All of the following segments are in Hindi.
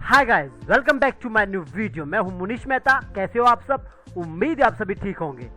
Hi guys, welcome back to my new video. मैं हूं मुनीश मेहता। कैसे हो आप सब? उम्मीद है आप सभी ठीक होंगे।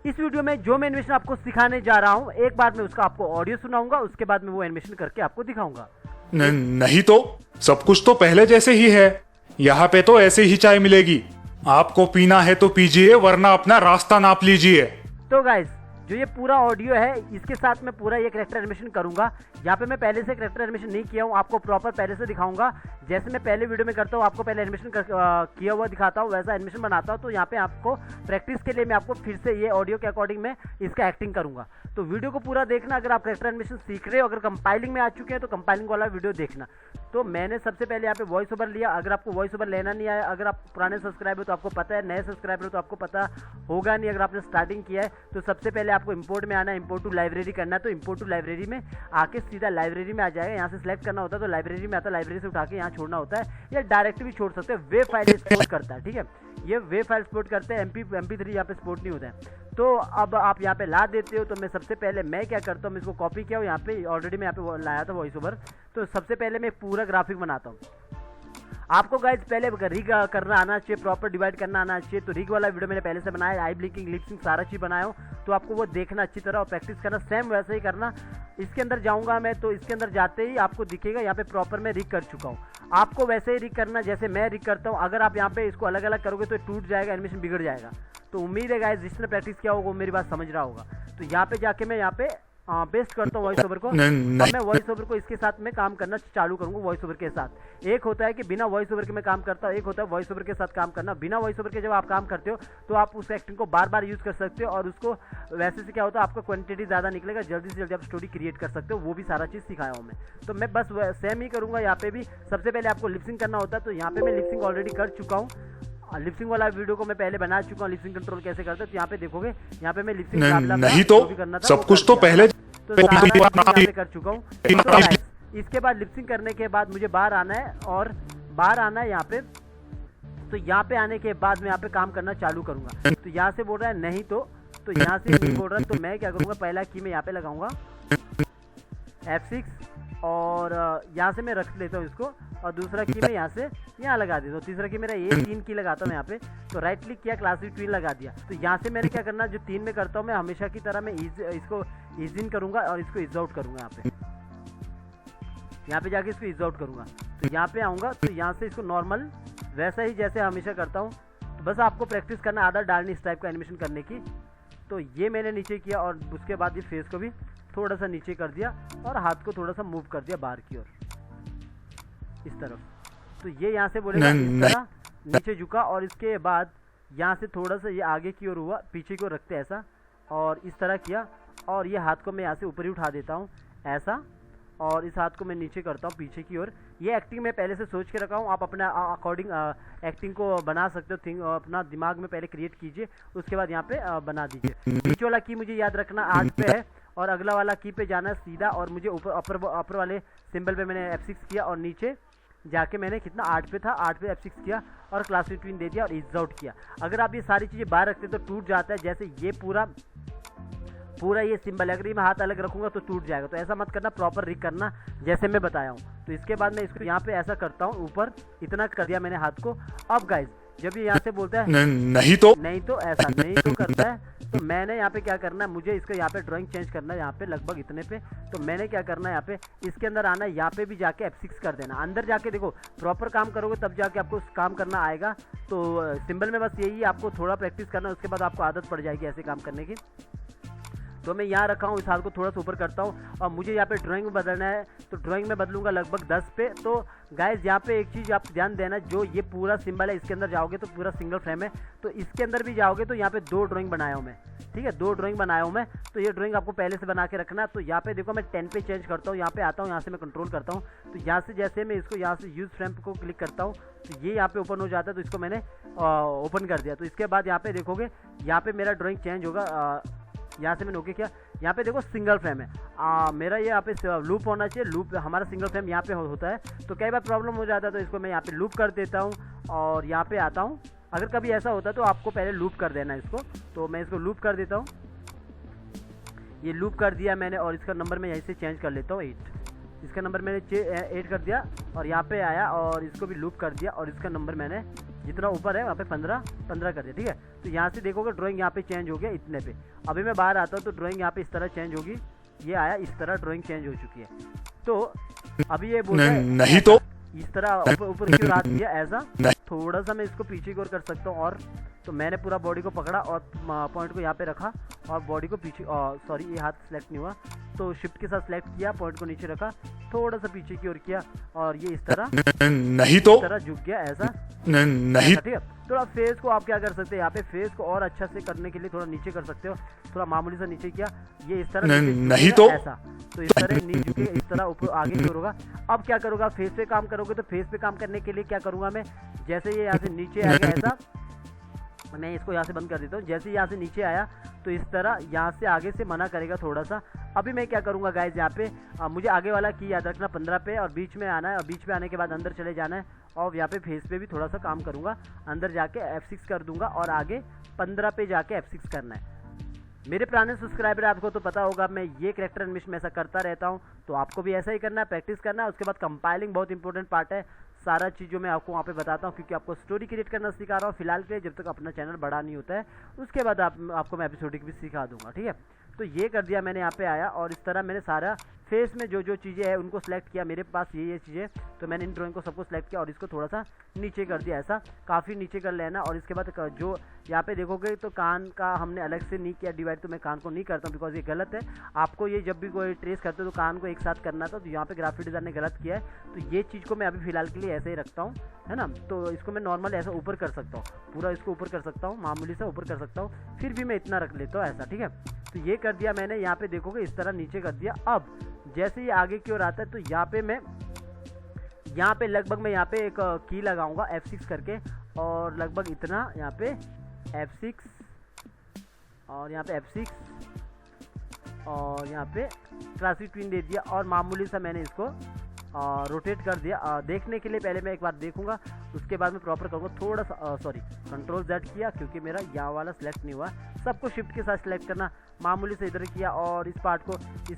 इस वीडियो में जो मैं एनिमेशन आपको सिखाने जा रहा हूं, एक बार मैं उसका आपको ऑडियो सुनाऊंगा, उसके बाद मैं वो एनिमेशन करके आपको दिखाऊंगा। नहीं तो सब कुछ तो पहले जैसे ही है। यहाँ पे तो ऐसे ही चाय मिलेगी। आपको पीना है तो पीजिए, वरना अपना रास्ता नाप लीजिए। तो गाइस, जो ये पूरा ऑडियो है, इसके साथ मैं पूरा ये कैरेक्टर एनिमेशन करूंगा। यहाँ पे मैं पहले से कैरेक्टर एनिमेशन नहीं किया हूँ, आपको प्रॉपर पहले से दिखाऊंगा। जैसे मैं पहले वीडियो में करता हूँ, आपको पहले एनिमेशन किया हुआ दिखाता हूँ, वैसा एनिमेशन बनाता हूँ। तो यहाँ पे आपको प्रैक्टिस के लिए मैं आपको फिर से ये ऑडियो के अकॉर्डिंग में इसका एक्टिंग करूंगा। तो वीडियो को पूरा देखना। अगर आप कैरेक्टर एनिमेशन सीख रहे हो, अगर कंपाइलिंग में आ चुके हैं तो कंपाइलिंग वाला वीडियो देखना। तो मैंने सबसे पहले यहाँ पे वॉइस ओवर लिया। अगर आपको वॉइस ओवर लेना नहीं आया, अगर आप पुराने सब्सक्राइबर हो तो आपको पता है, नए सब्सक्राइबर हो तो आपको पता होगा नहीं। अगर आपने स्टार्टिंग किया है तो सबसे पहले आपको इंपोर्ट में आना है, इंपोर्ट टू लाइब्रेरी करना है। तो इंपोर्ट टू लाइब्रेरी में आके सीधा लाइब्रेरी में आ जाएगा। यहाँ से सिलेक्ट करना होता है तो लाइब्रेरी में आता है, लाइब्रेरी से उठा के यहाँ छोड़ना होता है, या डायरेक्ट भी छोड़ सकते हैं। वेब फाइल सपोर्ट करता है, ठीक है। ये वेब फाइल सपोर्ट करते हैं, MP3 यहाँ पे सपोर्ट नहीं होता है। तो अब आप यहाँ पे ला देते हो। तो मैं सबसे पहले मैं क्या करता हूँ, मैं इसको कॉपी किया हूँ। यहाँ पे ऑलरेडी मैं यहाँ पे लाया था वॉइस ओवर। तो सबसे पहले मैं पूरा ग्राफिक बनाता हूँ। आपको गाइज पहले रिग करना आना चाहिए, प्रॉपर डिवाइड करना आना चाहिए। तो रिग वाला वीडियो मैंने पहले से बनाया, आई ब्लिंकिंग, लिपसिंग सारा चीज़ बनाया हूँ। तो आपको वो देखना अच्छी तरह और प्रैक्टिस करना, सेम वैसे ही करना। इसके अंदर जाऊँगा मैं, तो इसके अंदर जाते ही आपको दिखेगा यहाँ पे प्रॉपर मैं रिग कर चुका हूँ। आपको वैसे ही रिग करना जैसे मैं रिग करता हूँ। अगर आप यहाँ पे इसको अलग अलग करोगे तो टूट जाएगा, एनिमेशन बिगड़ जाएगा। तो उम्मीद है गाइज जिसने प्रैक्टिस किया होगा वो मेरी बात समझ रहा होगा। तो यहाँ पे जाके मैं यहाँ पे बेस्ट करता हूँ वॉइस ओवर को। मैं वॉइस ओवर को इसके साथ में काम करना चालू करूँगा। वॉइस ओवर के साथ एक होता है कि बिना वॉइस ओवर के मैं काम करता हूँ, एक होता है वॉइस ओवर के साथ काम करना। बिना वॉइस ओवर के जब आप काम करते हो तो आप उस एक्टिंग को बार बार यूज़ कर सकते हो, और उसको वैसे से क्या होता है, आपका क्वांटिटी ज़्यादा निकलेगा, जल्दी से जल्दी आप स्टोरी क्रिएट कर सकते हो। वो भी सारा चीज़ सिखाया हूँ मैं। तो मैं बस सेम ही करूँगा यहाँ पे भी। सबसे पहले आपको लिपसिंग करना होता है। तो यहाँ पे मैं लिपसिंग ऑलरेडी कर चुका हूँ। लिपसिंग वाला वीडियो को मैं पहले बना चुका हूँ, लिपसिंग कंट्रोल कैसे करते हैं। तो यहाँ पे देखोगे, यहाँ पे मैं लिपसिंग नहीं तो सब कुछ तो पहले कर चुका हूँ। इसके बाद लिपसिंग करने के बाद मुझे बाहर आना है, और बाहर आना है यहाँ पे। तो यहाँ पे आने के बाद मैं यहाँ पे काम करना चालू करूंगा। तो यहाँ से बोल रहा है नहीं तो यहाँ से नहीं बोल रहा है। तो मैं क्या करूँगा, पहला की मैं यहाँ पे लगाऊंगा F6, और यहाँ से मैं रख लेता हूँ इसको, और दूसरा की मैं यहाँ से यहाँ लगा देता हूँ। तीसरा की मेरा ये 3 की लगाता हूँ यहाँ पे। तो राइट क्लिक किया, क्लासिक ट्विन लगा दिया। तो यहाँ से मैंने क्या करना, जो 3 में करता हूँ मैं हमेशा की तरह मैं इसको ईज इन करूँगा और इसको ईज आउट करूँगा। यहाँ पे जाके इसको ईज आउट करूँगा। तो यहाँ पे आऊँगा, तो यहाँ से इसको नॉर्मल वैसा ही जैसे हमेशा करता हूँ। तो बस आपको प्रैक्टिस करना, आदत डालनी इस टाइप का एनिमेशन करने की। तो ये मैंने नीचे किया, और उसके बाद ये फेस को भी थोड़ा सा नीचे कर दिया, और हाथ को थोड़ा सा मूव कर दिया बाहर की ओर, इस तरफ। तो ये यहाँ से बोलेगा इस तरह नीचे झुका, और इसके बाद यहाँ से थोड़ा सा ये आगे की ओर हुआ, पीछे की ओर रखते ऐसा, और इस तरह किया। और ये हाथ को मैं यहाँ से ऊपर ही उठा देता हूँ ऐसा, और इस हाथ को मैं नीचे करता हूँ पीछे की ओर। ये एक्टिंग मैं पहले से सोच के रखा हूँ। आप अपना अकॉर्डिंग एक्टिंग को बना सकते हो, अपना दिमाग में पहले क्रिएट कीजिए, उसके बाद यहाँ पे बना दीजिए। बीच वाला की मुझे याद रखना 8 पे है, और अगला वाला की पे जाना सीधा, और मुझे ऊपर अपर वाले सिंबल पे मैंने F6 किया, और नीचे जाके मैंने कितना 8 पे था, 8 पे F6 किया, और क्लासिक ट्विन दे दिया, और इज आउट किया। अगर आप ये सारी चीज़ें बाहर रखते तो टूट जाता है। जैसे ये पूरा ये सिंबल है, अगर ये मैं हाथ अलग रखूंगा तो टूट जाएगा। तो ऐसा मत करना, प्रॉपर रिग करना जैसे मैं बताया हूँ। तो इसके बाद मैं इसको यहाँ पे ऐसा करता हूँ, ऊपर इतना कर दिया मैंने हाथ को। अब गाइज जब ये यहाँ से बोलता है नहीं तो ऐसा नहीं तो करता है, तो मैंने यहाँ पे क्या करना है, मुझे इसको यहाँ पे ड्राइंग चेंज करना है, यहाँ पे लगभग इतने पे। तो मैंने क्या करना है, यहाँ पे इसके अंदर आना है, यहाँ पे भी जाके F6 कर देना। अंदर जाके देखो, प्रॉपर काम करोगे तब जाके आपको काम करना आएगा। तो सिंबल में बस यही, आपको थोड़ा प्रैक्टिस करना, उसके बाद आपको आदत पड़ जाएगी ऐसे काम करने की। तो मैं यहाँ रखा हूँ, इस हाथ को थोड़ा सा ऊपर करता हूँ, और मुझे यहाँ पे ड्राइंग में बदलना है। तो ड्राइंग में बदलूंगा लगभग 10 पे। तो गाइज यहाँ पे एक चीज़ आप ध्यान देना, जो ये पूरा सिंबल है इसके अंदर जाओगे तो पूरा सिंगल फ्रेम है। तो इसके अंदर भी जाओगे तो यहाँ पे 2 ड्राइंग बनाया हूँ मैं, ठीक है, 2 ड्राइंग बनाया हूँ मैं। तो ये ड्राइंग आपको पहले से बना के रखना। तो यहाँ पे देखो मैं 10 पे चेंज करता हूँ, यहाँ पे आता हूँ, यहाँ से मैं कंट्रोल करता हूँ। तो यहाँ से जैसे मैं इसको यहाँ से यूज़ फ्रेम को क्लिक करता हूँ, तो ये यहाँ पे ओपन हो जाता है। तो इसको मैंने ओपन कर दिया। तो इसके बाद यहाँ पे देखोगे, यहाँ पे मेरा ड्राइंग चेंज होगा। यहाँ से मैंने ओके किया, यहाँ पे देखो सिंगल फ्रेम है। मेरा ये यहाँ पे लूप होना चाहिए, लूप हमारा सिंगल फ्रेम यहाँ पे होता है। तो कई बार प्रॉब्लम हो जाता है, तो इसको मैं यहाँ पे लूप कर देता हूँ, और यहाँ पे आता हूँ। अगर कभी ऐसा होता है तो आपको पहले लूप कर देना है इसको। तो मैं इसको लूप कर देता हूँ, ये लूप कर दिया मैंने, और इसका नंबर मैं यहीं से चेंज कर लेता हूँ 8। इसका नंबर मैंने ऐड कर दिया और यहाँ पे आया और इसको भी लूप कर दिया और इसका नंबर मैंने जितना ऊपर है वहाँ पे 15 कर दिया। ठीक है, तो यहाँ से देखोगे ड्राइंग यहाँ पे चेंज हो गया इतने पे। अभी मैं बाहर आता हूँ तो ड्राइंग यहाँ पे इस तरह चेंज होगी, ये आया इस तरह ड्राइंग चेंज हो चुकी है। तो अभी ये बोल रहा है नहीं तो इस तरह ऊपर की ओर हाथ दिया ऐसा, थोड़ा सा मैं इसको पीछे की ओर कर सकता हूँ। और तो मैंने पूरा बॉडी को पकड़ा और पॉइंट को यहाँ पे रखा और बॉडी को पीछे, सॉरी ये हाथ सेलेक्ट नहीं हुआ, तो शिफ्ट के साथ सेलेक्ट किया, पॉइंट को नीचे रखा, थोड़ा सा पीछे की ओर किया और ये इस तरह नहीं तो इस तरह झुक गया ऐसा नहीं। ठीक है, थोड़ा फेस को आप क्या कर सकते हैं, यहाँ पे फेस को और अच्छा से करने के लिए थोड़ा नीचे कर सकते हो, थोड़ा मामूली सा नीचे किया, ये इस तरह नहीं तो ऐसा, तो इस तरह नीचे झुके, इस तरह ऊपर आगे की ओर होगा। अब क्या करूँगा, फेस पे काम करोगे तो फेस पे काम करने के लिए क्या करूँगा मैं, जैसे ये यहाँ से नीचे आ गया ऐसा, मैं इसको यहाँ से बंद कर देता हूँ। जैसे यहाँ से नीचे आया तो इस तरह यहाँ से आगे से मना करेगा थोड़ा सा। अभी मैं क्या करूँगा गाइज, यहाँ पे मुझे आगे वाला की याद रखना 15 पे और बीच में आना है, और बीच में आने के बाद अंदर चले जाना है और यहाँ पे फेस पे भी थोड़ा सा काम करूँगा, अंदर जाके F6 कर दूंगा और आगे 15 पे जाके F6 करना है। मेरे पुराने सब्सक्राइबर आपको तो पता होगा मैं ये कैरेक्टर एनिमेशन में ऐसा करता रहता हूँ, तो आपको भी ऐसा ही करना है, प्रैक्टिस करना है। उसके बाद कंपाइलिंग बहुत इंपॉर्टेंट पार्ट है, सारा चीज़ जो मैं आपको वहाँ पे बताता हूँ, क्योंकि आपको स्टोरी क्रिएट करना सिखा रहा हूँ फिलहाल के लिए, जब तक अपना चैनल बड़ा नहीं होता है। उसके बाद आपको मैं एपिसोडिक भी सिखा दूंगा। ठीक है, तो ये कर दिया मैंने, यहाँ पे आया और इस तरह मैंने सारा फेस में जो जो चीज़ें हैं उनको सेलेक्ट किया, मेरे पास ये चीज़ें, तो मैंने इन ड्राइंग को सबको सेलेक्ट किया और इसको थोड़ा सा नीचे कर दिया, ऐसा काफ़ी नीचे कर लेना। और इसके बाद जो यहाँ पे देखोगे तो कान का हमने अलग से नहीं किया डिवाइड, तो मैं कान को नहीं करता हूँ बिकॉज ये गलत है। आपको ये जब भी कोई ट्रेस करते हो तो कान को एक साथ करना था, तो यहाँ पे ग्राफिक डिज़ाइन ने गलत किया है, तो ये चीज़ को मैं अभी फिलहाल के लिए ऐसे ही रखता हूँ, है ना। तो इसको मैं नॉर्मल ऐसा ऊपर कर सकता हूँ, पूरा इसको ऊपर कर सकता हूँ, मामूली सा ऊपर कर सकता हूँ, फिर भी मैं इतना रख लेता हूँ ऐसा। ठीक है, तो ये कर दिया मैंने, यहाँ पे देखोगे इस तरह नीचे कर दिया। अब जैसे ये आगे की ओर आता है तो यहाँ पे मैं लगभग मैं यहाँ पे एक की लगाऊंगा F6 करके, और लगभग इतना यहाँ पे F6 और यहाँ पे F6 और यहाँ पे क्लासिक ट्विन दे दिया और मामूली सा मैंने इसको रोटेट कर दिया। देखने के लिए पहले मैं एक बार देखूंगा, उसके बाद मैं प्रॉपर करूँगा। थोड़ा सा सॉरी कंट्रोल Z किया क्योंकि मेरा यहाँ वाला सिलेक्ट नहीं हुआ, सबको शिफ्ट के साथ सिलेक्ट करना, मामूली से इधर किया और इस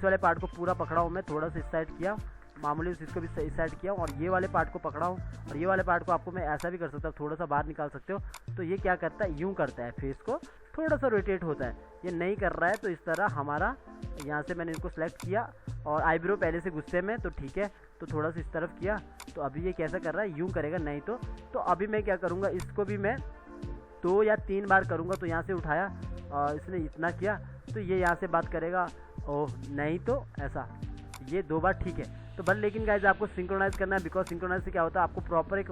वाले पार्ट को पूरा पकड़ा हूँ मैं, थोड़ा सा इस साइड किया, मामूली से इसको भी इस साइड किया और ये वाले पार्ट को पकड़ा हूँ। और ये वाले पार्ट को आपको मैं ऐसा भी कर सकता हूँ, थोड़ा सा बाहर निकाल सकते हो। तो ये क्या करता है, यूँ करता है, फेस को थोड़ा सा रोटेट होता है, ये नहीं कर रहा है। तो इस तरह हमारा यहाँ से मैंने इनको सेलेक्ट किया और आईब्रो पहले से गुस्से में, तो ठीक है, तो थोड़ा सा इस तरफ किया। तो अभी ये कैसा कर रहा है, यूँ करेगा, नहीं तो अभी मैं क्या करूँगा, इसको भी मैं 2 या 3 बार करूँगा। तो यहाँ से उठाया और इसने इतना किया, तो ये यहाँ से बात करेगा, ओह नहीं तो ऐसा, ये 2 बार ठीक है। तो बस लेकिन गाइज आपको सिंक्रोनाइज़ करना है, बिकॉज सिंक्रोनाइज से क्या होता है, आपको प्रॉपर एक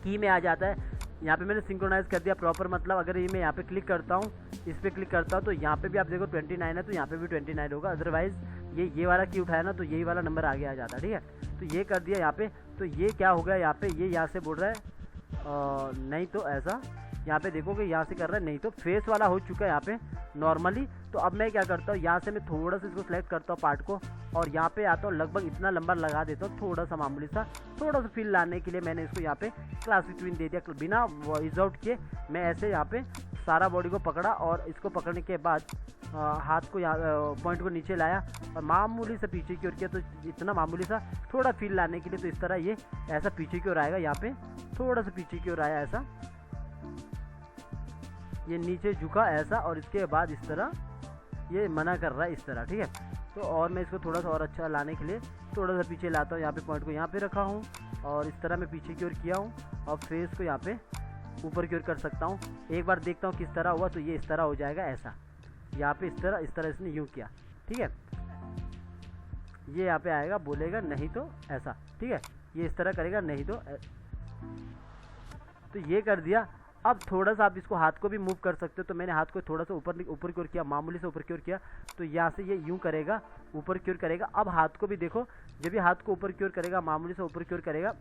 की में आ जाता है। यहाँ पे मैंने सिंक्रोनाइज़ कर दिया प्रॉपर, मतलब अगर ये मैं यहाँ पे क्लिक करता हूँ, इस पर क्लिक करता हूँ, तो यहाँ पे भी आप देखो 29 है, तो यहाँ पे भी 29 होगा। अदरवाइज़ ये वाला की उठाया ना, तो यही वाला नंबर आगे आ जाता है। ठीक है, तो ये कर दिया यहाँ पे। तो ये क्या हो गया, यहाँ पे ये यहाँ से बोल रहा है नहीं तो ऐसा, यहाँ पे देखोगे यहाँ से कर रहा है नहीं तो, फेस वाला हो चुका है यहाँ पे नॉर्मली। तो अब मैं क्या करता हूँ, यहाँ से मैं थोड़ा सा इसको सेलेक्ट करता हूँ पार्ट को और यहाँ पे आता हूँ, लगभग इतना लंबा लगा देता हूँ, थोड़ा सा मामूली सा, थोड़ा सा फील लाने के लिए मैंने इसको यहाँ पे क्लासिक ट्विन दे दिया। बिना वॉइस आउट किए मैं ऐसे यहाँ पे सारा बॉडी को पकड़ा और इसको पकड़ने के बाद हाथ को यहाँ पॉइंट को नीचे लाया और मामूली सा पीछे की ओर किया। तो इतना मामूली सा थोड़ा फील लाने के लिए, तो इस तरह ये ऐसा पीछे की ओर आएगा, यहाँ पे थोड़ा सा पीछे की ओर आया ऐसा, ये नीचे झुका ऐसा, और इसके बाद इस तरह ये मना कर रहा है इस तरह। ठीक है, तो और मैं इसको थोड़ा सा और अच्छा लाने के लिए थोड़ा सा पीछे लाता हूँ, यहाँ पे पॉइंट को यहाँ पे रखा हूँ और इस तरह मैं पीछे की ओर किया हूँ और फेस को यहाँ पे ऊपर की ओर कर सकता हूँ। एक बार देखता हूँ किस तरह हुआ, तो ये इस तरह हो जाएगा ऐसा, यहाँ पे इस तरह इसने यूँ किया। ठीक है, ये यहाँ पे आएगा, बोलेगा नहीं तो ऐसा। ठीक है, ये इस तरह करेगा नहीं तो ये कर दिया। अब थोड़ा सा आप इसको हाथ को भी मूव कर सकते हो, तो मैंने हाथ को थोड़ा सा ऊपर की ओर किया, मामूली से ऊपर की ओर किया, तो यहाँ से ये यूँ करेगा, ऊपर की ओर करेगा। अब हाथ को भी देखो, जब ये हाथ को ऊपर की ओर करेगा, मामूली से ऊपर की ओर करेगा,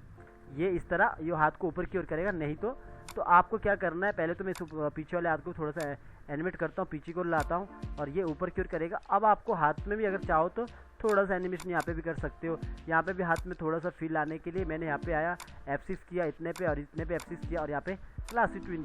ये इस तरह ये हाथ को ऊपर की ओर करेगा नहीं तो आपको क्या करना है, पहले तो मैं इस पीछे वाले हाथ को थोड़ा सा एनिमेट करता हूँ, पीछे को लाता हूँ और ये ऊपर की ओर करेगा। अब आपको हाथ में भी अगर चाहो तो थोड़ा सा एनिमेशन यहाँ पे भी कर सकते हो। यहाँ पे भी हाथ में थोड़ा सा फील आने के लिए मैंने यहाँ पे आया, F6 किया इतने पे और इतने पे F6 किया और यहाँ पे क्लासिक ट्विन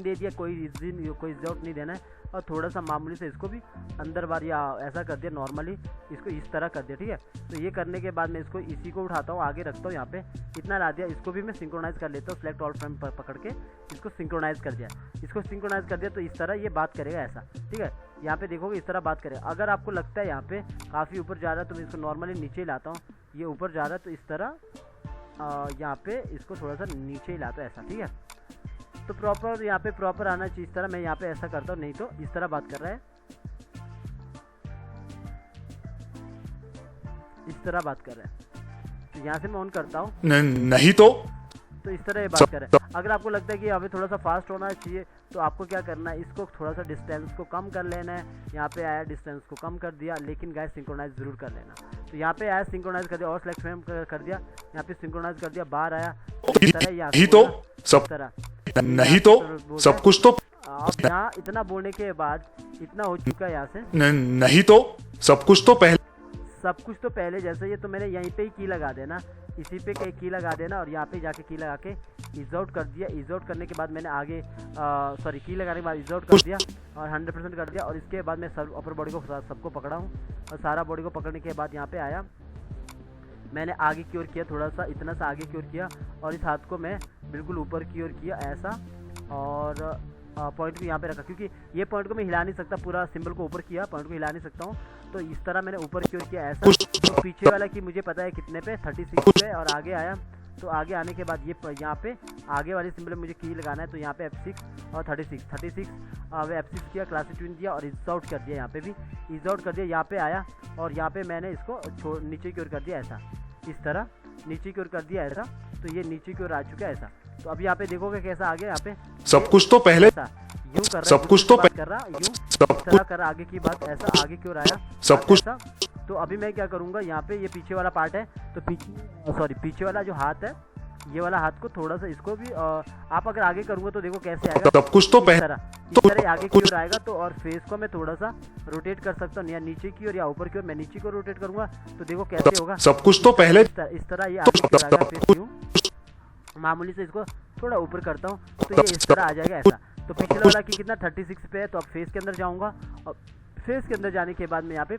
दे दिया, कोई रिजल्ट नहीं देना है। और थोड़ा सा मामूली से इसको भी अंदर बार या ऐसा कर दिया, नॉर्मली इसको इस तरह कर दिया, ठीक है। तो ये करने के बाद मैं इसको इसी को उठाता हूँ, आगे रखता हूँ, यहाँ पे इतना ला दिया। इसको भी मैं सिंक्रोनाइज़ कर लेता हूँ, सेलेक्ट ऑल फ्रेम पर पकड़ के इसको सिंक्रोनाइज़ कर दिया। इसको सिंक्रोनाइज़ कर दिया तो इस तरह ये बात करेगा ऐसा, ठीक है। यहाँ पे देखोगे इस तरह बात करेगा। अगर आपको लगता है यहाँ पे काफ़ी ऊपर जा रहा है तो मैं इसको नॉर्मली नीचे ही लाता हूँ, ये ऊपर जा रहा है तो इस तरह यहाँ पे इसको थोड़ा सा नीचे ही लाता हूँ ऐसा, ठीक है। तो प्रॉपर यहाँ पे प्रॉपर आना चाहिए इस तरह, मैं यहाँ पे ऐसा करता हूँ, नहीं तो इस तरह बात कर रहा है, इस तरह बात कर रहा है। तो यहाँ से मैं ऑन करता हूँ, नहीं तो इस तरह ये बात कर रहा है। अगर आपको लगता है कि अभी थोड़ा सा फास्ट होना चाहिए तो आपको क्या करना है, इसको थोड़ा सा डिस्टेंस को कम कर लेना है। यहाँ पे आया डिस्टेंस को कम कर दिया, लेकिन गाइस सिंक्रोनाइज जरूर कर लेना। तो यहाँ पे आया सिंक्रोनाइज कर दिया और सिलेक्ट फ्रेम कर दिया, यहाँ पे सिंक्रोनाइज कर दिया, बाहर आया इस तरह, नहीं तो सब तरह नहीं तो सब कुछ तो आप यहाँ इतना बोलने के बाद इतना हो चुका है यहाँ से, नहीं तो सब कुछ तो पहले जैसे ये, तो मैंने यहीं पे ही की लगा देना, इसी पे की लगा देना और यहाँ पे जाके की लगा के इज आउट कर दिया। इज आउट करने के बाद मैंने आगे सॉरी की लगाने के बाद इज आउट कर दिया और 100% कर दिया। और इसके बाद मैं सब अपर बॉडी को सबको पकड़ा हूँ और सारा बॉडी को पकड़ने के बाद यहाँ पे आया, मैंने आगे की ओर किया, थोड़ा सा इतना सा आगे की ओर किया और इस हाथ को मैं बिल्कुल ऊपर की ओर किया ऐसा, और पॉइंट को यहाँ पे रखा, क्योंकि ये पॉइंट को मैं हिला नहीं सकता, पूरा सिंबल को ऊपर किया, पॉइंट को हिला नहीं सकता हूँ। तो इस तरह मैंने ऊपर की ओर किया ऐसा। तो पीछे वाला की मुझे पता है कितने पे, 36 पे, और आगे आया। तो आगे आने के बाद ये यहाँ पे आगे वाले सिंबल में मुझे की लगाना है, तो यहाँ पे F6 और 36 वे F6 किया, क्लासिक ट्यून दिया और इज आउट कर दिया, यहाँ पे भी इज आउट कर दिया। यहाँ पे आया और यहाँ पे मैंने इसको नीचे की ओर कर दिया ऐसा, इस तरह नीचे की ओर कर दिया ऐसा। तो ये नीचे की ओर आ चुका है ऐसा। तो अब यहाँ पे देखोगे कैसा आ गया, यहाँ पे सब कुछ तो पहले यूं कर रहा, सब कुछ तो कर रहा, यूं इस तरह कर, आगे की बात ऐसा, आगे की ओर आया सब कुछ। तो अभी मैं क्या करूँगा, यहाँ पे ये पीछे वाला पार्ट है, तो पीछे वाला जो हाथ है, ये वाला हाथ को थोड़ा सा इसको भी आप अगर आगे करूँगा तो देखो कैसे आएगा, सब कुछ तो इस तरह आगे की ओर आएगा। तो और फेस को मैं थोड़ा सा रोटेट कर सकता हूँ, या नीचे की ओर या ऊपर की ओर, मैं नीचे को रोटेट करूँगा तो देखो कैसे होगा, सब कुछ तो पहले इस तरह ये आगे की ओर आएगा। फेस यूं मामूली से इसको थोड़ा ऊपर करता हूँ तो ये इस तरह आ जाएगा ऐसा। तो पिछले वाला की कितना 36 पे है, तो अब फेस के अंदर जाऊँगा और फेस के अंदर जाने के बाद मैं यहाँ पे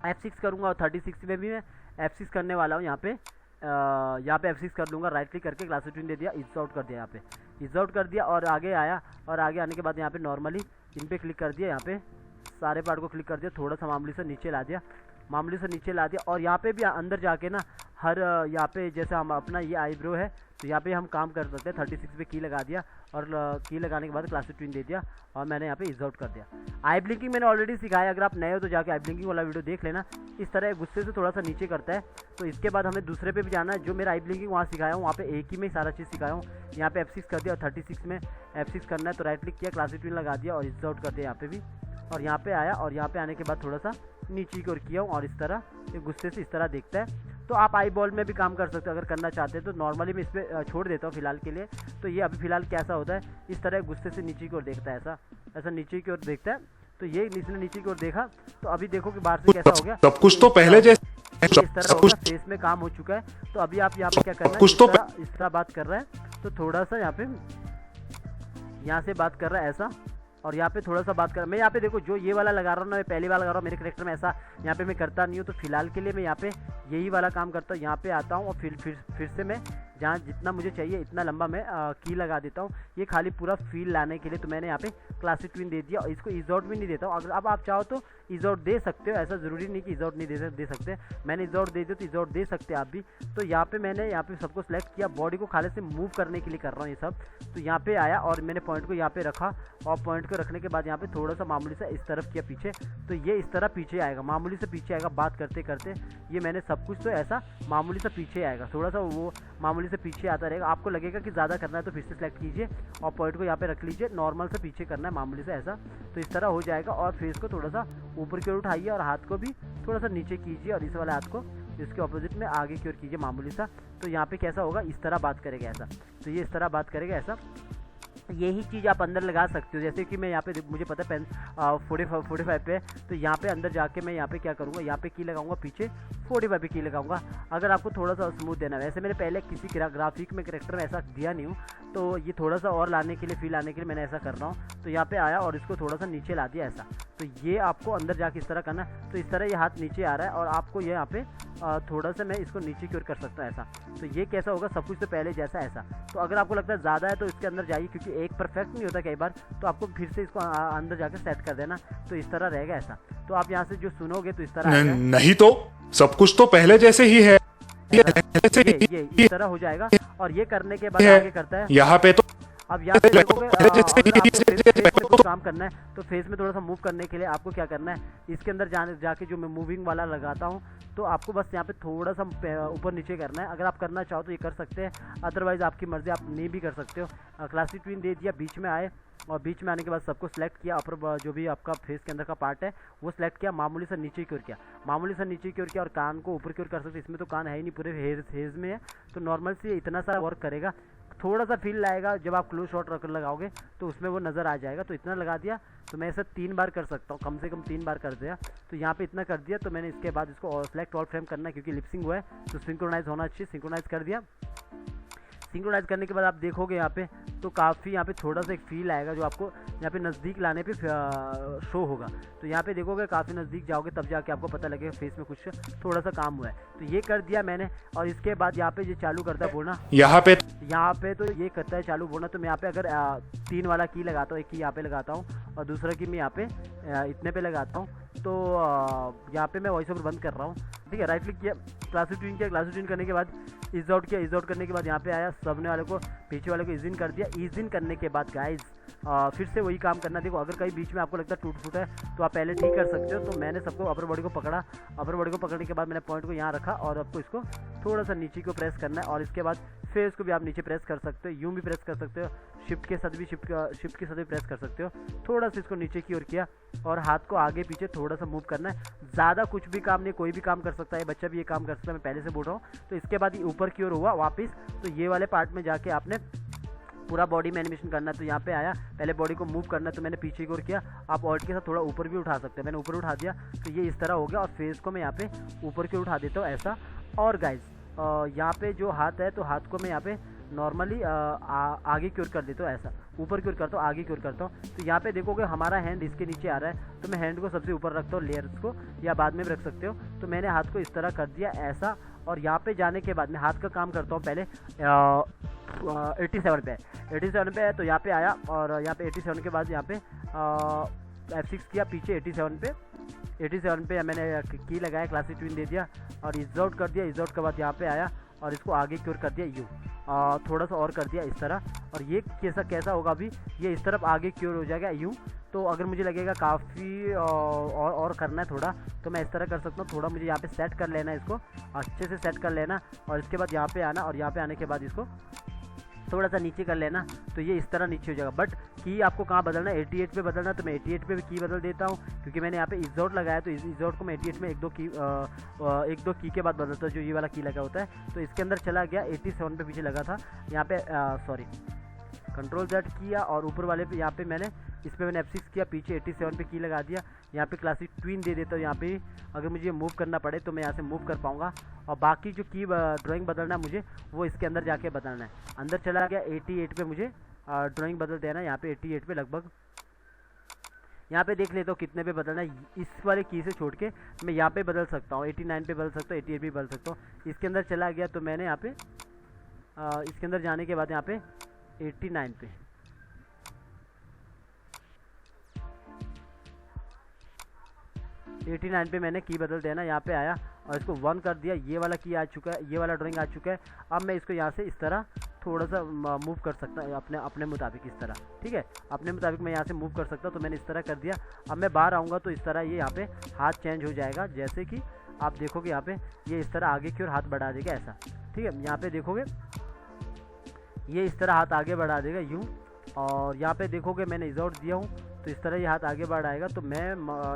F6 करूँगा और 36 में भी मैं F6 करने वाला हूँ। यहाँ पे F6 कर लूँगा, राइट क्लिक करके क्लासिक ट्यून दे दिया, इज आउट कर दिया, यहाँ पे इज आउट कर दिया और आगे आया। और आगे आने के बाद यहाँ पे नॉर्मली इन पे क्लिक कर दिया, यहाँ पे सारे पार्ट को क्लिक कर दिया, थोड़ा सा मामूली से नीचे ला दिया, मामूली से नीचे ला दिया। और यहाँ पे भी अंदर जाके ना हर यहाँ पे जैसे हम अपना ये आईब्रो है तो यहाँ पे हम काम कर सकते हैं। 36 पे की लगा दिया और की लगाने के बाद क्लासिक ट्यून दे दिया और मैंने यहाँ पे इज आउट कर दिया। आई ब्लिंकिंग मैंने ऑलरेडी सिखाया, अगर आप नए हो तो जाके आई ब्लिंकिंग वाला वीडियो देख लेना। इस तरह गुस्से से थोड़ा सा नीचे करता है। तो इसके बाद हमें दूसरे पे भी जाना है, जो मेरा आई ब्लिंकिंग वहाँ सिखाया हूँ, वहाँ पे एक ही में सारा चीज़ सिखाया हूँ। यहाँ पे F6 कर दिया और 36 में F6 करना है, तो राइट क्लिक किया, क्लासिक ट्यून लगा दिया और इज आउट कर दिया यहाँ पे भी। और यहाँ पे आया और यहाँ पे आने के बाद थोड़ा सा नीचे की ओर किया हूँ और इस तरह ये गुस्से से इस तरह देखता है। तो आप आई बॉल में भी काम कर सकते हो अगर करना चाहते हैं। तो नॉर्मली मैं इस पर छोड़ देता हूँ फिलहाल के लिए। तो ये अभी फिलहाल कैसा होता है, इस तरह गुस्से से नीचे की ओर देखता है, ऐसा नीचे की ओर देखता है। तो ये इसने नीचे की ओर देखा, तो अभी देखो कि बाहर से कैसा हो गया, सब कुछ तो पहले जैसे इस तरह होगा। फेस में काम हो चुका है। तो अभी आप यहाँ पे क्या करना है, इस तरह बात कर रहा है तो थोड़ा सा यहाँ से बात कर रहा है ऐसा, और यहाँ पे थोड़ा सा बात कर, मैं यहाँ पे देखो जो ये वाला लगा रहा हूँ ना, मैं पहली बार लगा रहा हूँ, मेरे करेक्टर में ऐसा यहाँ पे मैं करता नहीं हूँ। तो फिलहाल के लिए मैं यहाँ पे यही वाला काम करता हूँ। यहाँ पे आता हूँ और फिर से मैं जहाँ जितना मुझे चाहिए इतना लंबा मैं की लगा देता हूँ, ये खाली पूरा फील लाने के लिए। तो मैंने यहाँ पे क्लासिक ट्विन दे दिया और इसको इज आउट भी नहीं देता हूँ। अगर अब आप चाहो तो इज आउट दे सकते हो, ऐसा ज़रूरी नहीं कि इज आउट नहीं दे सकते। मैंने इज आउट दे दिया तो इज आउट दे सकते हैं आप भी। तो यहाँ पे मैंने यहाँ पे सबको सिलेक्ट किया, बॉडी को खाली से मूव करने के लिए कर रहा हूँ ये सब। तो यहाँ पे आया और मैंने पॉइंट को यहाँ पे रखा, और पॉइंट को रखने के बाद यहाँ पे थोड़ा सा मामूली से इस तरफ किया पीछे, तो ये इस तरह पीछे आएगा, मामूली से पीछे आएगा। बात करते करते ये मैंने सब कुछ तो ऐसा मामूली से पीछे आएगा, थोड़ा सा वो मामूली से पीछे आता रहेगा। आपको लगेगा कि ज़्यादा करना है तो फिर से सिलेक्ट कीजिए और पॉइंट को यहाँ पे रख लीजिए, नॉर्मल से पीछे करना है मामूली से ऐसा। तो इस तरह हो जाएगा। और फेस को थोड़ा सा ऊपर की ओर उठाइए और हाथ को भी थोड़ा सा नीचे कीजिए, और इस वाले हाथ को इसके ऑपोजिट में आगे की ओर कीजिए मामूली सा। तो यहाँ पे कैसा होगा, इस तरह बात करेगा ऐसा। तो ये इस तरह बात करेगा ऐसा। यही चीज़ आप अंदर लगा सकते हो। जैसे कि मैं यहाँ पे मुझे पता है पेन 45 पे, तो यहाँ पे अंदर जाके मैं यहाँ पे क्या करूँगा, यहाँ पे की लगाऊंगा, पीछे 45 पे की लगाऊंगा। अगर आपको थोड़ा सा स्मूथ देना है, वैसे मैंने पहले किसी ग्राफिक में करेक्टर में ऐसा दिया नहीं हूँ, तो ये थोड़ा सा और लाने के लिए, फील आने के लिए मैंने ऐसा कर रहा हूँ। तो यहाँ पे आया और इसको थोड़ा सा नीचे ला दिया ऐसा। तो ये आपको अंदर जाके इस तरह करना है। तो इस तरह ये हाथ नीचे आ रहा है और आपको ये यहाँ पे थोड़ा सा मैं इसको नीचे की ओर कर सकता हूँ ऐसा। तो ये कैसा होगा, सब कुछ तो पहले जैसा ऐसा। तो अगर आपको लगता है ज़्यादा है तो इसके अंदर जाइए, क्योंकि एक परफेक्ट नहीं होता कई बार, तो आपको फिर से इसको अंदर जाकर सेट कर देना। तो इस तरह रहेगा ऐसा। तो आप यहाँ से जो सुनोगे तो इस तरह आएगा। नहीं तो सब कुछ तो पहले जैसे ही है। ये इस तरह हो जाएगा। और ये करने के बाद आगे करता है यहाँ पे तो अब यहाँ पे देखोगे फेस में काम करना है। तो फेस में थोड़ा सा मूव करने के लिए आपको क्या करना है, इसके अंदर जाके जो मैं मूविंग वाला लगाता हूँ, तो आपको बस यहाँ पे थोड़ा सा ऊपर नीचे करना है। अगर आप करना चाहो तो ये कर सकते हैं, अदरवाइज आपकी मर्जी, आप नहीं भी कर सकते हो। क्लासिक ट्विन दे दिया, बीच में आए और बीच में आने के बाद सबको सेलेक्ट किया, अपर जो भी आपका फेस के अंदर का पार्ट है वो सेलेक्ट किया, मामूली सा नीचे की ओर किया, मामूली सा नीचे की ओर किया और कान को ऊपर की ओर कर सकते। इसमें तो कान है ही नहीं, पूरे हेज में है, तो नॉर्मल से इतना सा वर्क करेगा। थोड़ा सा फील लाएगा जब आप क्लोज शॉट रख लगाओगे तो उसमें वो नज़र आ जाएगा। तो इतना लगा दिया, तो मैं इसे 3 बार कर सकता हूँ, कम से कम 3 बार कर दिया। तो यहाँ पे इतना कर दिया। तो मैंने इसके बाद इसको सेलेक्ट ऑल फ्रेम करना है, क्योंकि लिपसिंग हुआ है तो सिंक्रोनाइज होना चाहिए। सिंक्रोनाइज कर दिया। सिंक्रोनाइज करने के बाद आप देखोगे यहाँ पे तो काफ़ी यहाँ पे थोड़ा सा एक फील आएगा जो आपको यहाँ पे नज़दीक लाने पे शो होगा। तो यहाँ पे देखोगे काफ़ी नज़दीक जाओगे तब जाके आपको पता लगेगा फेस में कुछ थोड़ा सा काम हुआ है। तो ये कर दिया मैंने। और इसके बाद यहाँ पे ये चालू करता है बोलना, यहाँ पे तो ये करता है चालू बोलना। तो मैं यहाँ पे अगर 3 वाला की लगाता हूँ, एक की यहाँ पे लगाता हूँ और दूसरा की मैं यहाँ पे इतने पे लगाता हूँ। तो यहाँ पे मैं वॉइस ओवर बंद कर रहा हूँ, ठीक है। राइट क्लिक किया, क्लासिक ट्यून किया, क्लासिक ट्यून करने के बाद इज आउट किया, इज आउट करने के बाद यहाँ पे आया, सामने वाले को पीछे वाले को इज इन कर दिया। इज इन करने के बाद गाइज फिर से वही काम करना। देखो अगर कहीं बीच में आपको लगता है टूट फूट है तो आप पहले ठीक कर सकते हो। तो मैंने सबको अपर बॉडी को पकड़ा, अपर बॉडी को पकड़ने के बाद मैंने पॉइंट को यहाँ रखा और आपको इसको थोड़ा सा नीचे को प्रेस करना है। और इसके बाद फेस को भी आप नीचे प्रेस कर सकते हो, यूँ भी प्रेस कर सकते हो, शिफ्ट के साथ भी शिफ्ट के साथ भी प्रेस कर सकते हो। थोड़ा सा इसको नीचे की ओर किया और हाथ को आगे पीछे थोड़ा सा मूव करना है। ज़्यादा कुछ भी काम नहीं, कोई भी काम कर सकता है, बच्चा भी ये काम कर सकता है, मैं पहले से बोल रहा हूँ। तो इसके बाद ये ऊपर की ओर हुआ वापस। तो ये वाले पार्ट में जाके आपने पूरा बॉडी में एनिमेशन करना है। तो यहाँ पे आया, पहले बॉडी को मूव करना है, तो मैंने पीछे की ओर किया। आप ऑल्ट के साथ थोड़ा ऊपर भी उठा सकते हैं, मैंने ऊपर उठा दिया। तो ये इस तरह हो गया। और फेस को मैं यहाँ पे ऊपर की ओर उठा देता हूँ ऐसा। और गाइज यहाँ पे जो हाथ है तो हाथ को मैं यहाँ पे नॉर्मली आगे की ओर कर देता हूँ ऐसा, ऊपर की ओर करता हूँ, आगे की ओर करता हूँ। तो यहाँ पे देखोगे हमारा हैंड इसके नीचे आ रहा है, तो मैं हैंड को सबसे ऊपर रखता हूँ, लेयर्स को, या बाद में भी रख सकते हो। तो मैंने हाथ को इस तरह कर दिया ऐसा। और यहाँ पे जाने के बाद मैं हाथ का काम करता हूँ पहले 87 पे है। तो यहाँ पे आया और यहाँ पे 87 के बाद यहाँ पे F6 किया, पीछे 87 पे मैंने की लगाया, क्लासिक ट्विन दे दिया और इज आउट कर दिया। इज आउट के बाद यहाँ पे आया और इसको आगे की ओर कर दिया यूँ, थोड़ा सा और कर दिया इस तरह। और ये कैसा होगा, अभी ये इस तरफ आगे की ओर हो जाएगा यूँ। तो अगर मुझे लगेगा काफ़ी और करना है थोड़ा, तो मैं इस तरह कर सकता हूँ। थोड़ा मुझे यहाँ पे सेट कर लेना है, इसको अच्छे से सेट कर लेना। और इसके बाद यहाँ पे आना और यहाँ पे आने के बाद इसको थोड़ा सा नीचे कर लेना। तो ये इस तरह नीचे हो जाएगा। बट की आपको कहाँ बदलना है, 88 पे बदलना है। तो मैं 88 पे भी की बदल देता हूँ, क्योंकि मैंने यहाँ पे इज आउट लगाया। तो इज आउट को मैं 88 में एक दो की के बाद बदलता हूँ, जो ये वाला की लगा होता है। तो इसके अंदर चला गया, 87 पे पीछे लगा था यहाँ पे, सॉरी कंट्रोल Z किया और ऊपर वाले पे यहाँ पे मैंने इस पर मैंने F6 किया, पीछे 87 पे की लगा दिया। यहाँ पे क्लासिक ट्विन दे देता हूँ। यहाँ पे अगर मुझे मूव करना पड़े तो मैं यहाँ से मूव कर पाऊँगा। और बाकी जो की ड्राइंग बदलना है मुझे, वो इसके अंदर जाके बदलना है। अंदर चला गया 88 पे, मुझे ड्राइंग बदल देना है यहाँ पे 88 पे लगभग। यहाँ पे देख लेता हूँ कितने पे बदलना है। इस वाले की से छोड़ के मैं यहाँ पे बदल सकता हूँ, 89 पे बदल सकता हूँ, 88 भी बदल सकता हूँ। इसके अंदर चला गया तो मैंने यहाँ पे इसके अंदर जाने के बाद यहाँ पे 89 पे मैंने की बदल देना। यहाँ पे आया और इसको 1 कर दिया। ये वाला की आ चुका है, ये वाला ड्राइंग आ चुका है। अब मैं इसको यहाँ से इस तरह थोड़ा सा मूव कर सकता हूँ अपने मुताबिक, इस तरह, ठीक है, अपने मुताबिक मैं यहाँ से मूव कर सकता हूँ। तो मैंने इस तरह कर दिया। अब मैं बाहर आऊँगा तो इस तरह ये यहाँ पे हाथ चेंज हो जाएगा, जैसे कि आप देखोगे यहाँ पे ये इस तरह आगे की ओर हाथ बढ़ा देगा ऐसा, ठीक है। यहाँ पे देखोगे ये इस तरह हाथ आगे बढ़ा देगा यूँ। और यहाँ पे देखोगे मैंने इज आउट दिया हूँ, तो इस तरह ये हाथ आगे बढ़ाएगा। तो मैं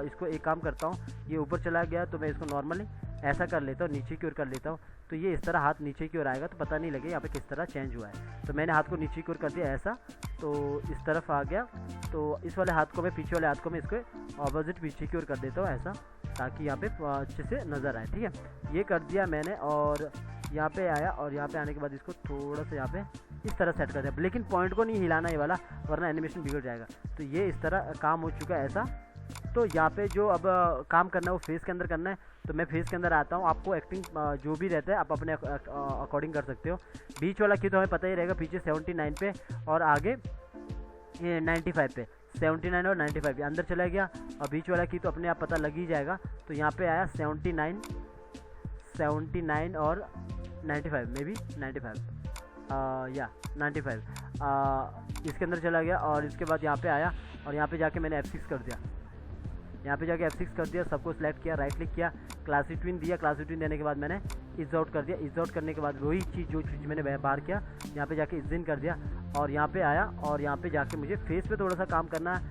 इसको एक काम करता हूँ, ये ऊपर चला गया तो मैं इसको नॉर्मली ऐसा कर लेता हूँ, नीचे की ओर कर लेता हूँ, तो ये इस तरह हाथ नीचे की ओर आएगा, तो पता नहीं लगे यहाँ पे किस तरह चेंज हुआ है। तो मैंने हाथ को नीचे की ओर कर दिया ऐसा, तो इस तरफ आ गया। तो इस वाले हाथ को मैं, पीछे वाले हाथ को मैं इसको ऑपोजिट पीछे की ओर कर देता हूँ ऐसा, ताकि यहाँ पे अच्छे से नज़र आए। ठीक है, ये कर दिया मैंने, और यहाँ पे आया, और यहाँ पे आने के बाद इसको थोड़ा सा यहाँ पे इस तरह सेट कर दिया, लेकिन पॉइंट को नहीं हिलाना ये वाला, वरना एनिमेशन बिगड़ जाएगा। तो ये इस तरह काम हो चुका है ऐसा। तो यहाँ पे जो अब काम करना है वो फेस के अंदर करना है, तो मैं फेस के अंदर आता हूँ। आपको एक्टिंग जो भी रहता है आप अपने अकॉर्डिंग कर सकते हो। बीच वाला की तो हमें पता ही रहेगा, पीछे 79 पे और आगे ये 95 पे, 79 और 95 पे अंदर चला गया, और बीच वाला की तो अपने आप पता लग ही जाएगा। तो यहाँ पे आया 79 और 95 में भी 95 या 95 इसके अंदर चला गया, और इसके बाद यहाँ पे आया, और यहाँ पे जाके मैंने F6 कर दिया। यहाँ पे जाके F6 कर दिया, सबको सिलेक्ट किया, राइट क्लिक किया, क्लास ट्विन दिया। क्लास ट्विन देने के बाद मैंने इज आउट कर दिया। इज आउट करने के बाद वही चीज़ जो चीज़ मैंने बाहर किया, यहाँ पे जाके इज इन कर दिया, और यहाँ पे आया, और यहाँ पे जाके मुझे फेस पे थोड़ा सा काम करना है।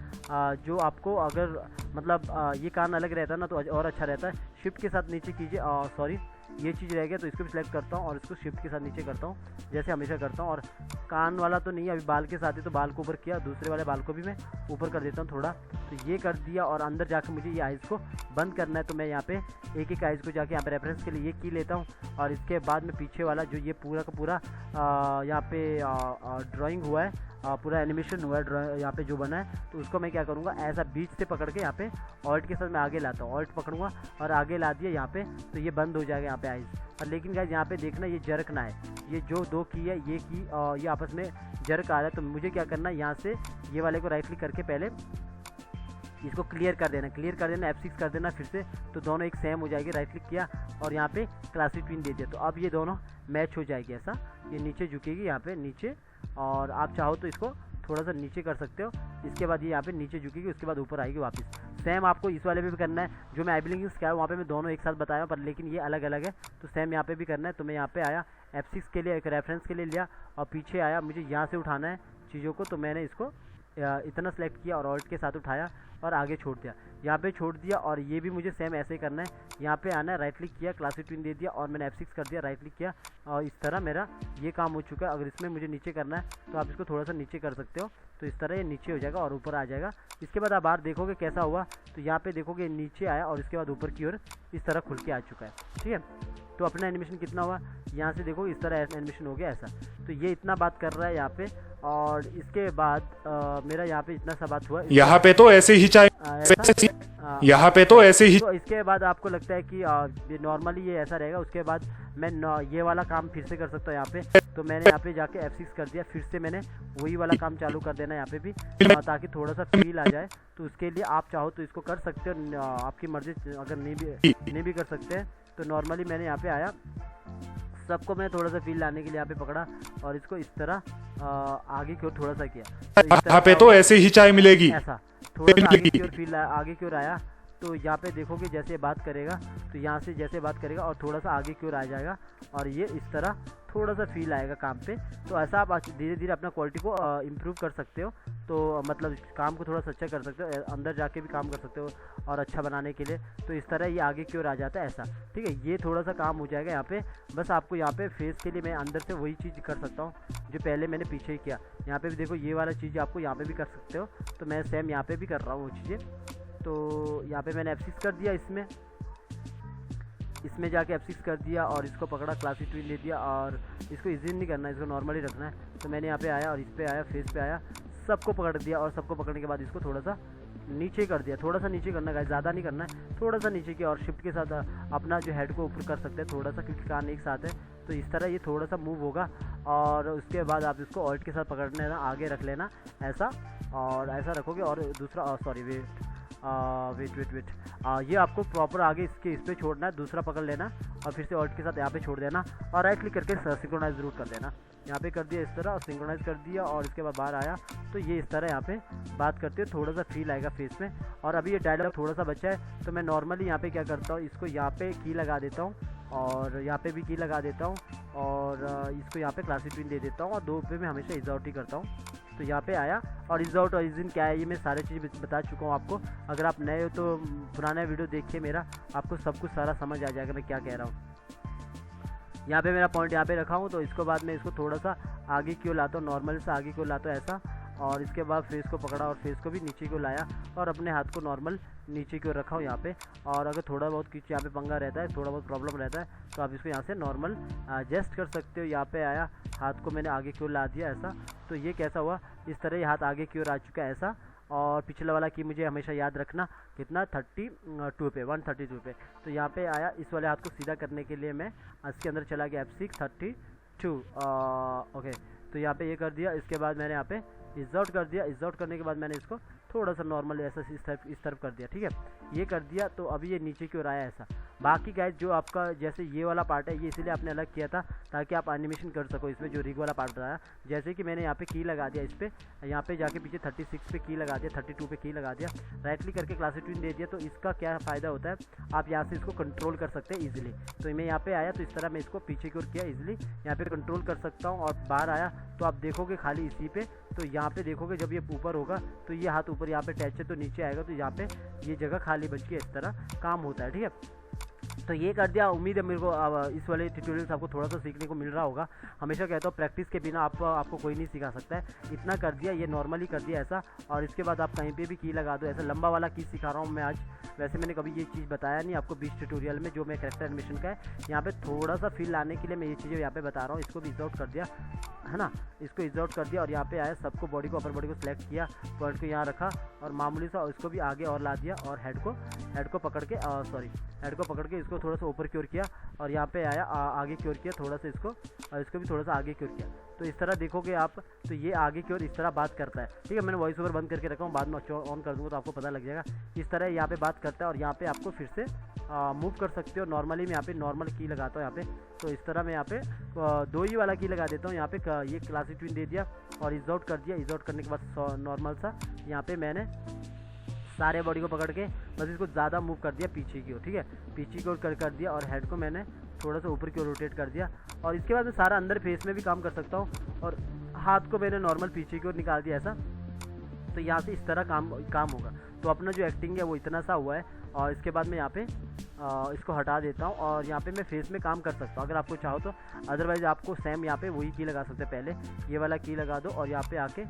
जो आपको अगर मतलब ये कान अलग रहता है ना तो और अच्छा रहता है। शिफ्ट के साथ नीचे कीजिए, सॉरी ये चीज़ रह गया, तो इसको भी सिलेक्ट करता हूँ और इसको शिफ्ट के साथ नीचे करता हूँ, जैसे हमेशा करता हूँ। और कान वाला तो नहीं, अभी बाल के साथ ही, तो बाल को ऊपर किया, दूसरे वाले बाल को भी मैं ऊपर कर देता हूँ थोड़ा। तो ये कर दिया, और अंदर जाकर मुझे ये आइज़ को बंद करना है, तो मैं यहाँ पे एक एक आइज़ को जाके यहाँ पे रेफरेंस के लिए ये की लेता हूँ। और इसके बाद में पीछे वाला जो ये पूरा का पूरा यहाँ पे ड्राइंग हुआ है, पूरा एनिमेशन हुआ है यहाँ पे जो बना है, तो उसको मैं क्या करूँगा, ऐसा बीच से पकड़ के यहाँ पे ऑल्ट के साथ मैं आगे लाता हूँ। ऑल्ट पकड़ूंगा और आगे ला दिया यहाँ पे, तो ये बंद हो जाएगा यहाँ पे आइज़। और लेकिन गाइस यहाँ पे देखना, ये जर्क ना है, ये जो दो की है ये की ये आपस में जर्क आ रहा है। तो मुझे क्या करना है, यहाँ से ये वाले को राइट क्लिक करके पहले इसको क्लियर कर देना, F6 कर देना फिर से, तो दोनों एक सेम हो जाएगी। राइट क्लिक किया और यहाँ पे क्लासिक ट्विन दे दिया, तो अब ये दोनों मैच हो जाएगी ऐसा। ये नीचे झुकेगी यहाँ पे नीचे, और आप चाहो तो इसको थोड़ा सा नीचे कर सकते हो। इसके बाद ये यहाँ पे नीचे झुकेगी, उसके बाद ऊपर आएगी वापस। सेम आपको इस वाले पे भी करना है, जो मैं आईब्लिंकिंग क्या है वहाँ पे मैं दोनों एक साथ बताया, पर लेकिन ये अलग अलग है, तो सेम यहाँ पे भी करना है। तो मैं यहाँ पे आया, F6 के लिए एक रेफरेंस के लिए लिया, और पीछे आया, मुझे यहाँ से उठाना है चीज़ों को, तो मैंने इसको इतना सेलेक्ट किया और ऑल्ट के साथ उठाया और आगे छोड़ दिया, यहाँ पे छोड़ दिया। और ये भी मुझे सेम ऐसे ही करना है, यहाँ पे आना है, राइट क्लिक किया, क्लासिक ट्विन दे दिया, और मैंने F6 कर दिया, राइट क्लिक किया, और इस तरह मेरा ये काम हो चुका है। अगर इसमें मुझे नीचे करना है तो आप इसको थोड़ा सा नीचे कर सकते हो, तो इस तरह ये नीचे हो जाएगा और ऊपर आ जाएगा। इसके बाद आप बाहर देखोगे कैसा हुआ, तो यहाँ पे देखोगे नीचे आया और इसके बाद ऊपर की ओर इस तरह खुल के आ चुका है। ठीक है, तो अपना एनिमेशन कितना हुआ, यहाँ से देखो इस तरह एनिमेशन हो गया ऐसा। तो ये इतना बात कर रहा है यहाँ पे, और इसके बाद मेरा यहाँ पे इतना सा बात हुआ। यहाँ पे तो ऐसे ही चाय, यहाँ पे तो ऐसे ही। तो इसके बाद आपको लगता है कि नॉर्मली ये ऐसा रहेगा, उसके बाद मैं ये वाला काम फिर से कर सकता हूँ यहाँ पे। तो मैंने यहाँ पे जाके F6 कर दिया, फिर से मैंने वही वाला काम चालू कर देना यहाँ पे भी, ताकि थोड़ा सा फील आ जाए। तो उसके लिए आप चाहो तो इसको कर सकते हो, आपकी मर्जी, अगर नहीं भी कर सकते हैं तो नॉर्मली मैंने यहाँ पे आया, सबको मैं थोड़ा सा फील लाने के लिए यहाँ पे पकड़ा और इसको इस तरह आगे की ओर थोड़ा सा किया। तो यहाँ पे तो ऐसे ही चाय मिलेगी, ऐसा थोड़ा सा आगे की ओर फील आगे की ओर आया। तो यहाँ पे देखोगे जैसे बात करेगा, तो यहाँ से जैसे बात करेगा और थोड़ा सा आगे की ओर आ जाएगा, और ये इस तरह थोड़ा सा फील आएगा काम पे। तो ऐसा आप धीरे धीरे अपना क्वालिटी को इम्प्रूव कर सकते हो, तो मतलब काम को थोड़ा सा अच्छा कर सकते हो, अंदर जाके भी काम कर सकते हो और अच्छा बनाने के लिए। तो इस तरह ये आगे की ओर आ जाता है ऐसा। ठीक है, ये थोड़ा सा काम हो जाएगा यहाँ पे। बस आपको यहाँ पे फेस के लिए मैं अंदर से वही चीज़ कर सकता हूँ जो पहले मैंने पीछे ही किया। यहाँ पे भी देखो ये वाला चीज़ आपको यहाँ पे भी कर सकते हो, तो मैं सेम यहाँ पे भी कर रहा हूँ वो चीज़ें। तो यहाँ पे मैंने F6 कर दिया, इसमें जाके F6 कर दिया और इसको पकड़ा, क्लासिक ट्विन ले दिया, और इसको इजी नहीं करना है, इसको नॉर्मली रखना है। तो मैंने यहाँ पे आया और इस पे आया, फेस पे आया, सबको पकड़ दिया, और सबको पकड़ने के बाद इसको थोड़ा सा नीचे कर दिया। थोड़ा सा नीचे करना है, ज़्यादा नहीं करना है, थोड़ा सा नीचे किया, और शिफ्ट के साथ अपना जो हेड को ऊपर कर सकते हैं थोड़ा सा, क्योंकि कान एक साथ है। तो इस तरह ये थोड़ा सा मूव होगा, और उसके बाद आप इसको ऑल्ट के साथ पकड़ लेना, आगे रख लेना ऐसा, और ऐसा रखोगे। और दूसरा सॉरी वेट ये आपको प्रॉपर आगे इसके इस पे छोड़ना है, दूसरा पकड़ लेना और फिर से ऑल्ट के साथ यहाँ पे छोड़ देना, और राइट क्लिक करके सिंक्रोनाइज जरूर कर देना। यहाँ पे कर दिया इस तरह, और सिंक्रोनाइज कर दिया, और इसके बाद बाहर आया। तो ये इस तरह यहाँ पे बात करते हो, थोड़ा सा फील आएगा फेस में। और अभी ये डायलॉग थोड़ा सा बचा है, तो मैं नॉर्मली यहाँ पे क्या करता हूँ, इसको यहाँ पे की लगा देता हूँ, और यहाँ पे भी की लगा देता हूँ, और इसको यहाँ पे क्लासिक ट्विन दे देता हूँ, और दो पे मैं हमेशा इज आउट ही करता हूँ। तो यहाँ पे आया। और इज़ ओरिजिन क्या है ये मैं सारी चीज़ बता चुका हूँ आपको। अगर आप नए हो तो पुराना वीडियो देखिए मेरा, आपको सब कुछ सारा समझ आ जाएगा मैं क्या कह रहा हूँ। यहाँ पे मेरा पॉइंट यहाँ पे रखा हूँ, तो इसको बाद में इसको थोड़ा सा आगे क्यों लाता हूँ, नॉर्मल से आगे क्यों लाता हूँ ऐसा। और इसके बाद फेस को पकड़ा और फेस को भी नीचे को लाया और अपने हाथ को नॉर्मल नीचे की ओर रखा हूँ यहाँ पे। और अगर थोड़ा बहुत कुछ यहाँ पे पंगा रहता है, थोड़ा बहुत प्रॉब्लम रहता है, तो आप इसको यहाँ से नॉर्मल एडजस्ट कर सकते हो। यहाँ पे आया, हाथ को मैंने आगे की ओर ला दिया ऐसा। तो ये कैसा हुआ, इस तरह ये हाथ आगे की ओर आ चुका है ऐसा। और पिछला वाला की मुझे हमेशा याद रखना कितना 32 पे 132 पे। तो यहाँ पे आया, इस वाले हाथ को सीधा करने के लिए मैं इसके अंदर चला गया F6 32 ओके। तो यहाँ पे ये कर दिया। इसके बाद मैंने यहाँ पे इज़ आउट कर दिया। इज़ आउट करने के बाद मैंने इसको थोड़ा सा नॉर्मल ऐसा इस तरफ कर दिया, ठीक है। ये कर दिया तो अभी ये नीचे की ओर आया ऐसा। बाकी गाइस जो आपका जैसे ये वाला पार्ट है ये इसीलिए आपने अलग किया था ताकि आप एनिमेशन कर सको इसमें, जो रिग वाला पार्ट रहा। जैसे कि मैंने यहाँ पे की लगा दिया, इस पर यहाँ पे जाके पीछे 36 पे की लगा दिया, 32 पे की लगा दिया, राइट क्लिक करके क्लासिक ट्यून दे दिया। तो इसका क्या फ़ायदा होता है, आप यहाँ से इसको कंट्रोल कर सकते हैं ईजिली। तो मैं यहाँ पे आया तो इस तरह मैं इसको पीछे की ओर किया ईजिली, यहाँ पे कंट्रोल कर सकता हूँ। और बाहर आया तो आप देखोगे खाली इसी पे, तो यहाँ पे देखोगे जब ये ऊपर होगा तो ये हाथ ऊपर यहाँ पे टच है तो नीचे आएगा, तो यहाँ पे ये जगह खाली बच के इस तरह काम होता है, ठीक है। तो ये कर दिया। उम्मीद है मेरे को इस वाले ट्यूटोरियल से आपको थोड़ा सा सीखने को मिल रहा होगा। हमेशा कहता हूँ प्रैक्टिस के बिना आपको कोई नहीं सिखा सकता है। इतना कर दिया, ये नॉर्मली कर दिया ऐसा। और इसके बाद आप कहीं पे भी की लगा दो, ऐसा लंबा वाला की सिखा रहा हूँ मैं आज। वैसे मैंने कभी ये चीज़ बताया नहीं आपको बीच ट्यूटोरियल में, जो मैं कैरेक्टर एनिमेशन का है। यहाँ पे थोड़ा सा फील लाने के लिए मैं ये चीज़ें यहाँ पे बता रहा हूँ। इसको भी इज़ आउट कर दिया है ना, इसको इज़ आउट कर दिया। और यहाँ पे आया, सबको बॉडी को, अपर बॉडी को सिलेक्ट किया, पॉइंट को यहाँ रखा और मामूली सा इसको भी आगे और ला दिया। और हेड को पकड़ के हेड को पकड़ के इसको थोड़ा सा ऊपर की ओर किया। और यहाँ पे आया, आगे की ओर किया थोड़ा सा इसको, और इसको भी थोड़ा सा आगे की ओर किया। तो इस तरह देखोगे आप, तो ये आगे की ओर इस तरह बात करता है, ठीक है। मैंने वॉइस ओवर बंद करके रखा हूँ, बाद में ऑन कर दूँगा तो आपको पता लग जाएगा। इस तरह यहाँ पे बात करता है। और यहाँ पे आपको फिर से मूव कर सकते हो। नॉर्मली मैं यहाँ पे नॉर्मल की लगाता हूँ यहाँ पे। तो इस तरह मैं यहाँ पे 2 ही वाला की लगा देता हूँ। यहाँ पे ये क्लासिक ट्यून दे दिया और इज़ आउट कर दिया। इज़ आउट करने के बाद नॉर्मल सा यहाँ पे मैंने सारे बॉडी को पकड़ के बस इसको ज़्यादा मूव कर दिया पीछे की ओर, ठीक है, पीछे की ओर कर दिया। और हेड को मैंने थोड़ा सा ऊपर की ओर रोटेट कर दिया। और इसके बाद मैं सारा अंदर फेस में भी काम कर सकता हूँ। और हाथ को मैंने नॉर्मल पीछे की ओर निकाल दिया ऐसा। तो यहाँ से इस तरह काम होगा। तो अपना जो एक्टिंग है वो इतना सा हुआ है। और इसके बाद मैं यहाँ पे इसको हटा देता हूँ और यहाँ पे मैं फेस में काम कर सकता हूँ अगर आपको चाहो तो। अदरवाइज़ आपको सेम यहाँ पे वही की लगा सकते हैं, पहले ये वाला की लगा दो और यहाँ पे आके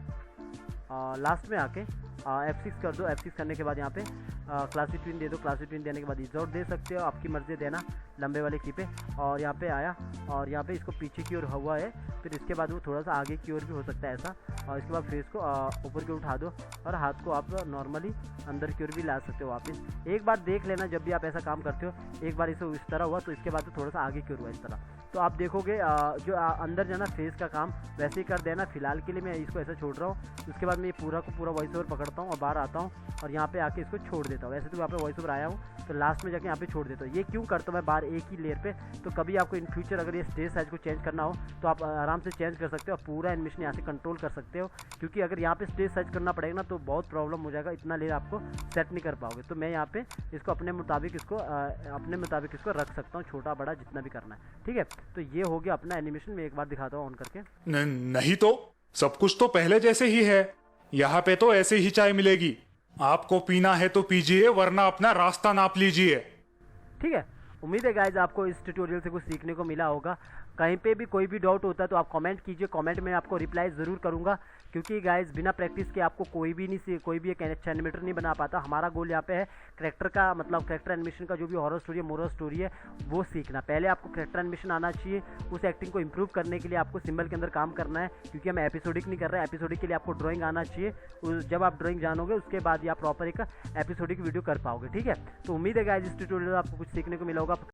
लास्ट में आके F6 कर दो। F6 करने के बाद यहाँ पे क्लासिक ट्यून दे दो। क्लासिक ट्यून देने के बाद इज़ आउट दे सकते हो, आपकी मर्ज़ी देना लंबे वाले की पे। और यहाँ पे आया और यहाँ पे इसको पीछे की ओर हुआ है, फिर इसके बाद वो थोड़ा सा आगे की ओर भी हो सकता है ऐसा। और इसके बाद फेस को ऊपर की ओर उठा दो और हाथ को आप नॉर्मली अंदर की ओर भी ला सकते हो वापस। एक बार देख लेना जब भी आप ऐसा काम करते हो, एक बार इसे इस तरह हुआ तो इसके बाद थोड़ा सा आगे की ओर हुआ इस तरह। तो आप देखोगे जो अंदर जाना फेस का काम वैसे ही कर देना। फिलहाल के लिए मैं इसको ऐसा छोड़ रहा हूँ। उसके बाद मैं ये पूरा को पूरा वॉइस ओवर पकड़ता हूँ और बाहर आता हूँ और यहाँ पे आके इसको छोड़ देता हूँ। वैसे तो यहाँ पे वॉइस ओवर आया हूँ तो लास्ट में जाके यहाँ पे छोड़ देता हूँ। ये क्यों करता हूँ मैं बाहर एक ही लेयर पे, तो कभी आपको इन फ्यूचर अगर ये स्टेज साइज को चेंज करना हो तो आप आराम से चेंज कर सकते हो और पूरा एनिमेशन यहाँ से कंट्रोल कर सकते हो। क्योंकि अगर यहाँ पे स्टेज साइज करना पड़ेगा ना तो बहुत प्रॉब्लम हो जाएगा, इतना लेयर आपको सेट नहीं कर पाओगे। तो मैं यहाँ पे इसको अपने मुताबिक इसको रख सकता हूँ, छोटा बड़ा जितना भी करना है, ठीक है। तो ये हो गया अपना एनिमेशन। मैं एक बार दिखाता हूँ ऑन करके। नहीं तो सब कुछ तो पहले जैसे ही है। यहाँ पे तो ऐसे ही चाय मिलेगी। आपको पीना है तो पीजिए, वरना अपना रास्ता नाप लीजिए। ठीक है, उम्मीद है गाइज आपको इस ट्यूटोरियल से कुछ सीखने को मिला होगा। कहीं पे भी कोई भी डाउट होता है तो आप कमेंट कीजिए, कमेंट में आपको रिप्लाई ज़रूर करूंगा। क्योंकि गाइज बिना प्रैक्टिस के आपको कोई भी एक अच्छा एनिमेटर नहीं बना पाता। हमारा गोल यहाँ पे है करैक्टर का, मतलब करैक्टर एनिमेशन का जो भी हॉरर स्टोरी है, मोरल स्टोरी है, वो सीखना। पहले आपको करैक्टर एनिमेशन आना चाहिए। उस एक्टिंग को इंप्रूव करने के लिए आपको सिंबल के अंदर काम करना है, क्योंकि हम एपिसोडिक नहीं कर रहे हैं। एपिसोडिक के लिए आपको ड्राइंग आना चाहिए। जब आप ड्राइंग जानोगे उसके बाद ही आप प्रॉपर एक एपिसोडिक वीडियो कर पाओगे, ठीक है। तो उम्मीद है गाइज इस ट्यूटोरियल में आपको कुछ सीखने को मिला होगा।